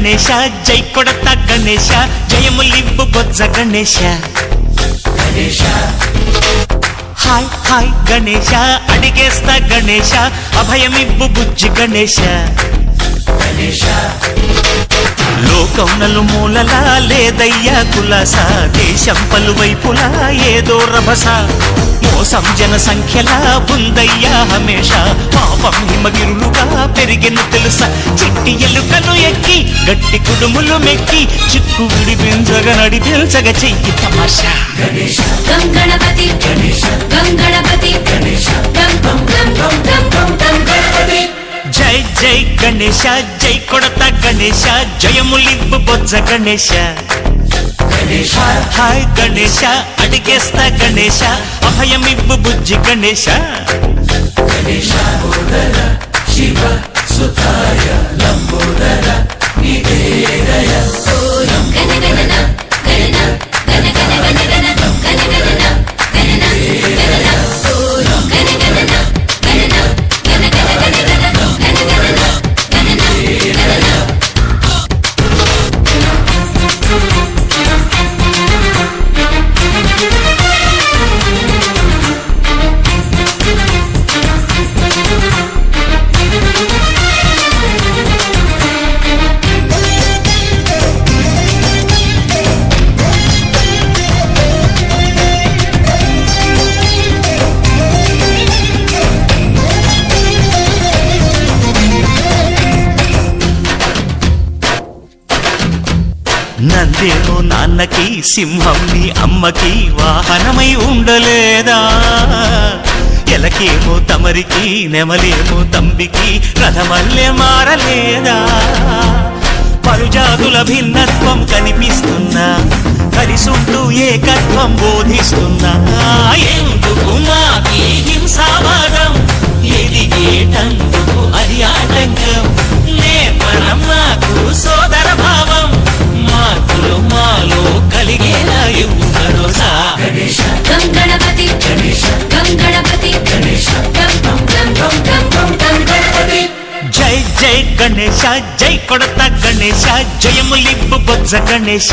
గణేశ జై కొడత గణేశ జయములివ్వు బొజ్జ Ganesha hi hi Ganesha అడిగేస్తా Ganesha అభయమివ్వు బుజ్జి గణేశ లోకం నలుమూలలా లేదయ్యా కులాస దేశం పలువైపులా ఏదో రభస మోసం జన సంఖ్యలా ఉందయ్యా హమేష పాపం హిమగిరులుగా పెరిగెను తెలుసా చిట్టి ఎలుకలు ఎక్కి గట్టి కుడుములు మెక్కి చిక్కు విడిపించగ నడిపించగ చెయ్యి తమాషా గణపతి గణపతి జై జై గణేశ జై కొడత గణేశ జయములివ్వు బొజ్జ గణేశ హాయ్ గణేశ అడిగేస్తా గణేశ అభయమివ్వు బుజ్జి గణేశ శివ సుతాయ లంబోదర నివేదయ నందేమో నాన్నకి సింహం నీ అమ్మకి వాహనమై ఉండలేదా ఎలకేమో తమరికి నెమలేమో తంబికి రథమల్లె మారలేదా పలుజాతుల భిన్నత్వం కనిపిస్తున్నా కలిసుంటూ ఏకత్వం బోధిస్తున్నా ఎందుకు మాకి హింసావాదం ఎదిగేటందుకు అది ఆటంకం నేర్పడం మాకు సోదర భావం మార్పులు మాలో కలిగేలా ఇవ్వు భరోసా గణపతి గణపతి జై జై గణేశ జై కొడత గణేశ జయములివ్వు బొజ్జ గణేశ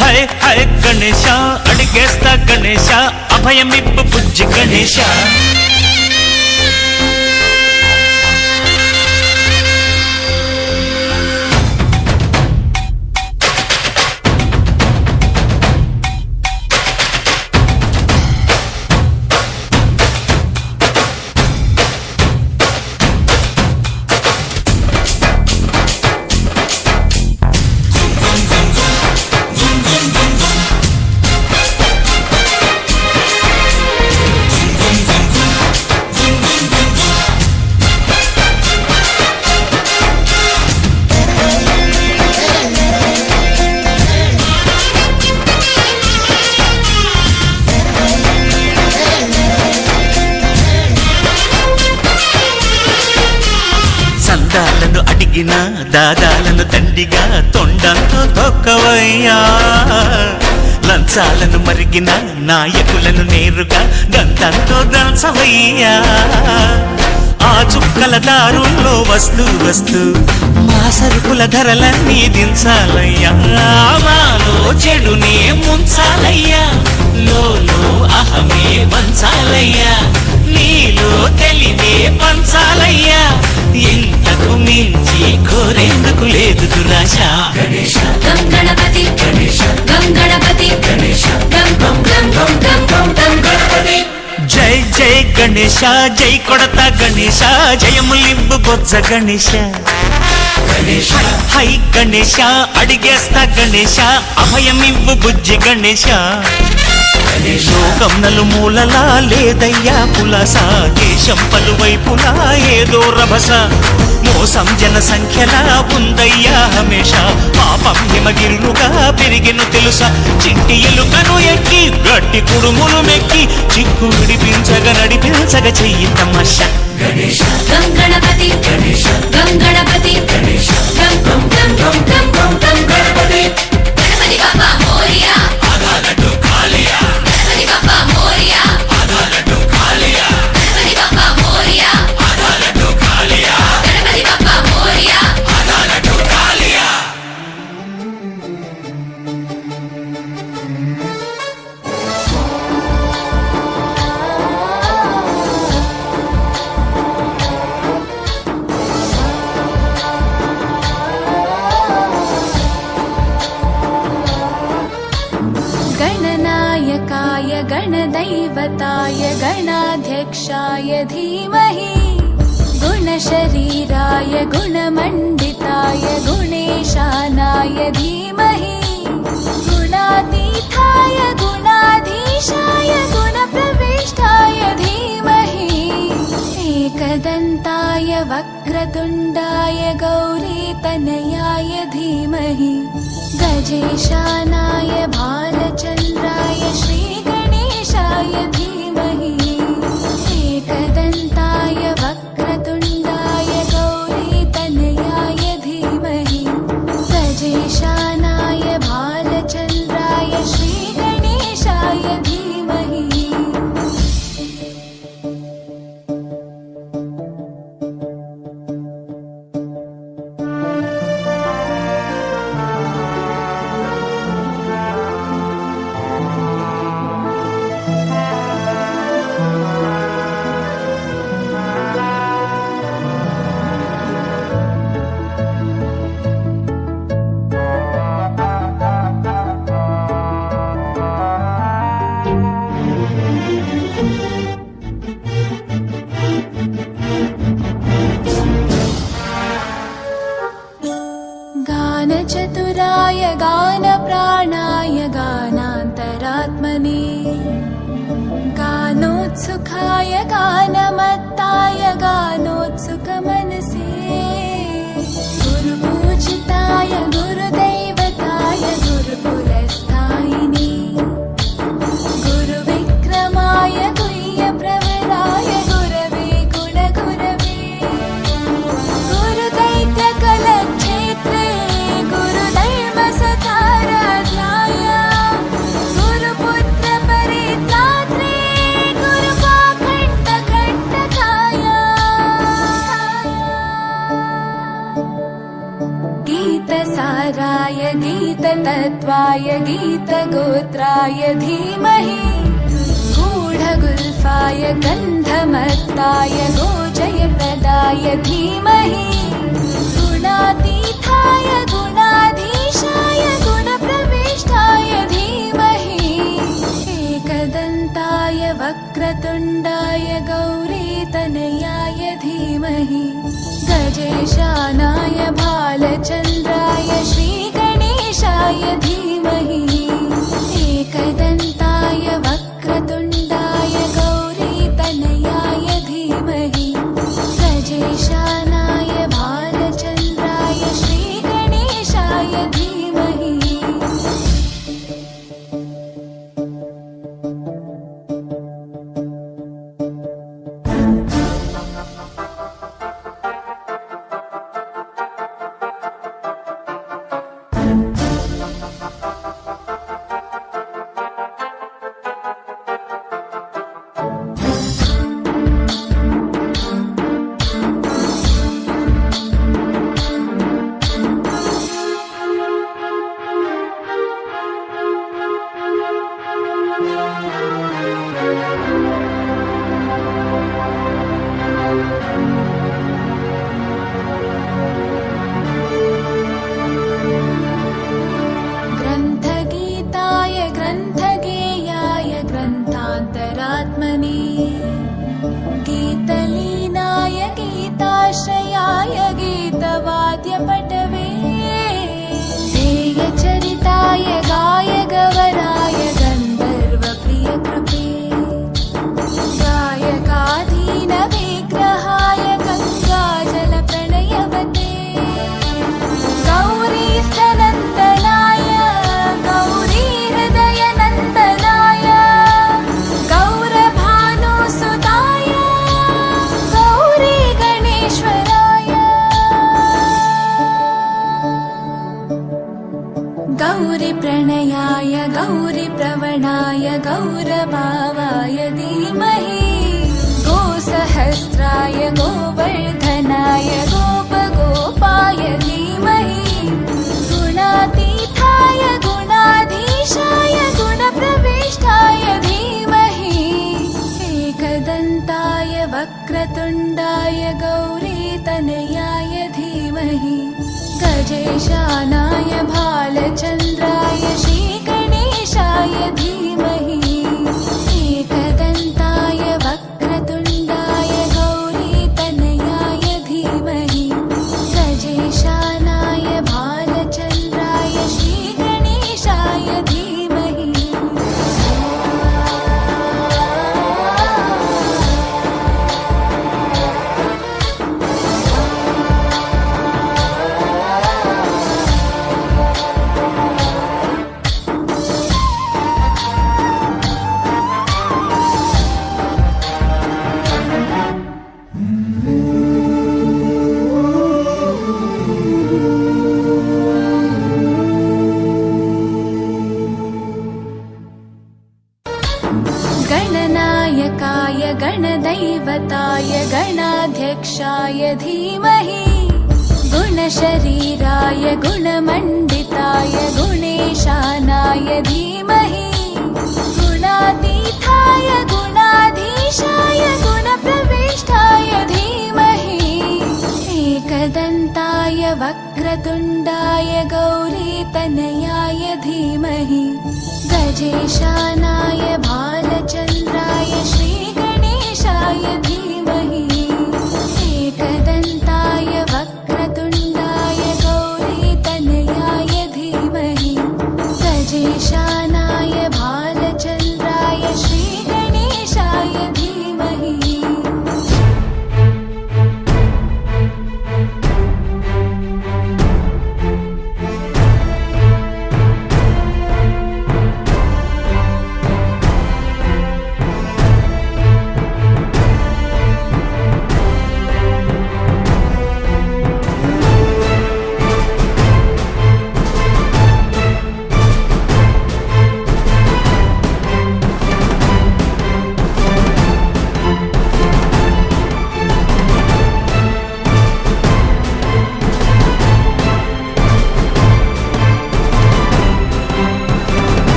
హరే హరే గణేశ అడిగేస్తా గణేశ అభయమివ్వు బుజ్జి గణేశ సందాలను అడిగిన దాదాలను దండిగా తొండంతో తొక్కవయ్యా లంచాలను మరిగిన నాయకులను నేరుగా దంతంతో దంచవయ్యా ఆ చుక్కల దారుల్లో వస్తూ వస్తూ మా సరుకుల ధరలన్నీ దించాలయ్యా మాలో చెడునే ముంచాలయ్యా లోలో అహమే పంచాలయ్యా నీలో తెలివే పంచాలయ్యా ఇంతకు మించి కోరేందుకు లేదు దురాశ గణపతి గణపతి జై జై గణేశ జై కొడత గణేశ జయములివ్వు బొజ్జ గణేశ హై గణేశ అడిగేస్తా గణేశ అభయమివ్వు బుజ్జి గణేశ లోకం నలుమూలలా లేదయ్యా కులాస దేశం పలువైపులా ఏదో రభస మోసం జన సంఖ్యలా ఉందయ్యా హమేష పాపం హిమగిరులుగా పెరిగెను తెలుసా చిట్టి ఎలుకను ఎక్కి గట్టి కుడుములు మెక్కి చిక్కు విడిపించగ నడిపించగ చెయ్యి తమాష గణపతి గణపతి గణపతి బాబా మోరియా ఆదాలటు కాలియా గణపతి బాబా మోరియా ఆదాలటు కాలియా గణపతి బాబా మోరియా ఆదాలటు కాలియా గణపతి బాబా మోరియా गणदैवताय गणाध्यक्षाय धीमहि गुणशरीराय गुणमण्डिताय गुणेशानाय धीमहि गुणातीताय गुणाधीशाय गुणप्रविष्टाय धीमहि एकदन्ताय वक्रतुण्डाय गौरीतनयाय धीमहि गजेशानाय भालचन्द्राय श्रीगणेशाय धीमहि एकदन्ताय वक्रतुण्डाय गौरीतनयाय धीमहि गजेशानाय भालचन्द्राय श्रीगणेशाय धीमहि गानचतुराय गानप्राणाय गानान्तरात्मने गानोत्सुकाय गानमत्ताय गानोत्सुकमनसे गुरुपूजिताय गुरुदैवताय गुरुकुलस्थायिने गुरुविक्रमाय गुह्यप्रवराय गुरवे गुणगुरवे गुरुदैत्यकलक्षेत्रे गुरुदैवसताराध्याय गुरुपुत्रपरित्रात्रे गुरुपाखण्डखण्डकाय गीतसाराय गीततत्त्वाय गीतगोत्राय धीमहि गूढगुल्फाय गन्धमत्ताय गोजयप्रदाय धीमहि गुणातीताय गुणाधीशाय गुणप्रविष्टाय धीमहि एकदन्ताय वक्रतुण्डाय गौरीतनयाय धीमहि गजेशानाय भालचन्द्राय श्रीगणेशाय धीमहि एकदन्ताय वक्रतुण्डाय गौरीतनयाय धीमहि गजेशानाय भालचन्द्राय श्रीगणेशाय धीमहि ग्रन्थगीताय ग्रन्थगेयाय ग्रन्थान्तरात्मने गीतलीनाय गीताश्रयाय गीतवाद्यपटवे ध्येयचरिताय गायगवराय गन्धर्वप्रियकृते गायकाधीनविग्रहाय गङ्गाजलप्रणयवते गौरीस्तनन्दनाय गौरीहृदयनन्दनाय गौरभानुसुताय गौरीगणेश्वराय गौरीप्रणयाय गौरीप्रवणाय गौरभावाय धीमहि गोसहस्राय गोवर्धनाय गोपगोपाय धीमहि गुणातीताय गुणाधीशाय गुणप्रविष्टाय धीमहि एकदन्ताय वक्रतुण्डाय गौरीतनयाय धीमहि गजेशानाय भालचन्द्राय श्रीगणेशाय धीमहि गणनायकाय गणदैवताय गणाध्यक्षाय धीमहि गुणशरीराय गुणमण्डिताय गुणेशानाय धीमहि गुणातीताय गुणाधीशाय गुणप्रविष्टाय धीमहि एकदन्ताय वक्रतुण्डाय गौरीतनयाय धीमहि गजेशानाय